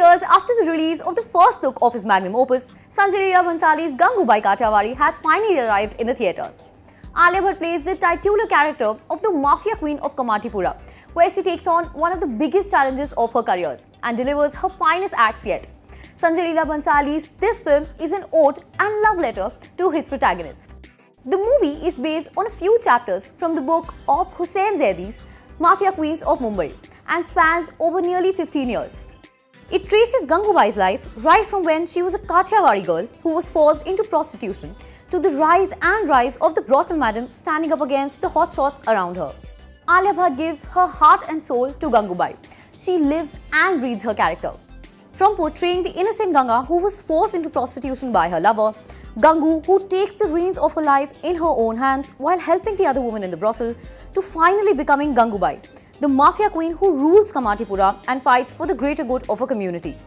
Years after the release of the first look of his magnum opus, Sanjay Leela Bhansali's Gangubai Kathiawadi has finally arrived in the theatres. Alia Bhatt plays the titular character of the mafia queen of Kamatipura, where she takes on one of the biggest challenges of her career and delivers her finest acts yet. Sanjay Leela Bhansali's this film is an ode and love letter to his protagonist. The movie is based on a few chapters from the book of Hussain Zaidi's Mafia Queens of Mumbai and spans over nearly 15 years. It traces Gangubai's life right from when she was a Kathiawadi girl who was forced into prostitution to the rise of the brothel madam standing up against the hotshots around her. Alia Bhatt gives her heart and soul to Gangubai. She lives and breathes her character. From portraying the innocent Ganga who was forced into prostitution by her lover, Gangu who takes the reins of her life in her own hands while helping the other woman in the brothel, to finally becoming Gangubai, the mafia queen who rules Kamatipura and fights for the greater good of her community.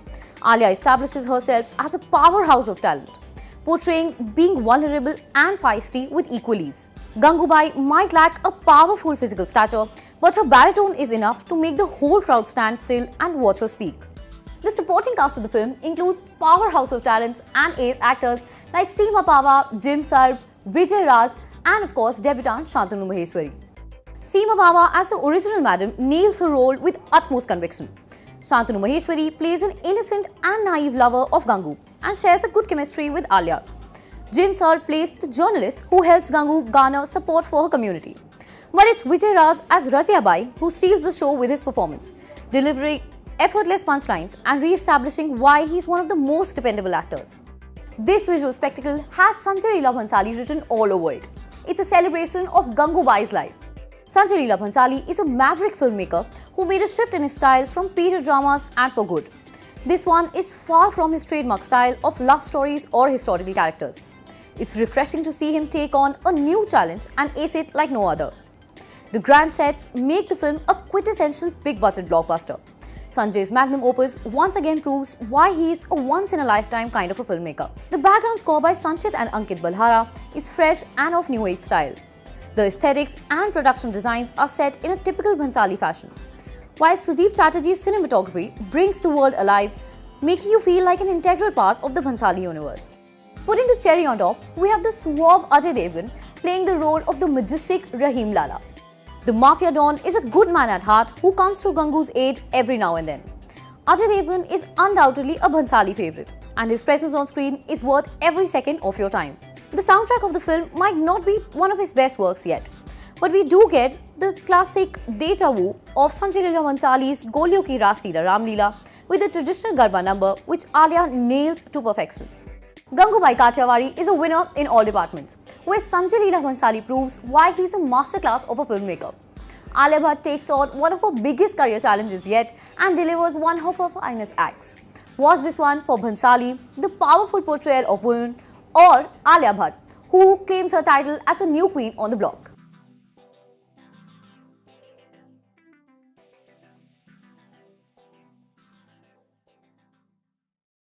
Alia establishes herself as a powerhouse of talent, portraying being vulnerable and feisty with equal ease. Gangubai might lack a powerful physical stature, but her baritone is enough to make the whole crowd stand still and watch her speak. The supporting cast of the film includes powerhouse of talents and ace actors like Seema, Pahwa, Jim Sarb, Vijay Raaz, and of course debutant Shantanu Maheshwari. Seema Pahwa as the original madam nails her role with utmost conviction. Shantanu Maheshwari plays an innocent and naive lover of Gangu and shares a good chemistry with Alia. Jim Sarb plays the journalist who helps Gangu garner support for her community. But it's Vijay Raaz as Razia Bai who steals the show with his performance, delivering effortless punchlines and re-establishing why he's one of the most dependable actors. This visual spectacle has Sanjay Leela Bhansali written all over it. It's a celebration of Gangubai's life. Sanjay Leela Bhansali is a maverick filmmaker who made a shift in his style from period dramas and for good. This one is far from his trademark style of love stories or historical characters. It's refreshing to see him take on a new challenge and ace it like no other. The grand sets make the film a quintessential big-budget blockbuster. Sanjay's magnum opus once again proves why he is a once-in-a-lifetime kind of a filmmaker. The background score by Sanchit and Ankit Balhara is fresh and of new age style. The aesthetics and production designs are set in a typical Bhansali fashion, while Sudeep Chatterjee's cinematography brings the world alive, making you feel like an integral part of the Bhansali universe. Putting the cherry on top, we have the suave Ajay Devgn playing the role of the majestic Rahim Lala. The mafia don is a good man at heart who comes to Gangu's aid every now and then. Ajay Devgn is undoubtedly a Bhansali favourite, and his presence on screen is worth every second of your time. The soundtrack of the film might not be one of his best works yet, but we do get the classic deja vu of Sanjay Leela Bhansali's Goliyon Ki Ras Leela Ram Leela with the traditional Garba number which Alia nails to perfection. Gangubai Kathiawadi is a winner in all departments, where Sanjay Leela Bhansali proves why he's a masterclass of a filmmaker. Alia Bhatt takes on one of her biggest career challenges yet and delivers one of her finest acts. Was this one for Bhansali, the powerful portrayal of women, or Alia Bhatt, who claims her title as a new queen on the block?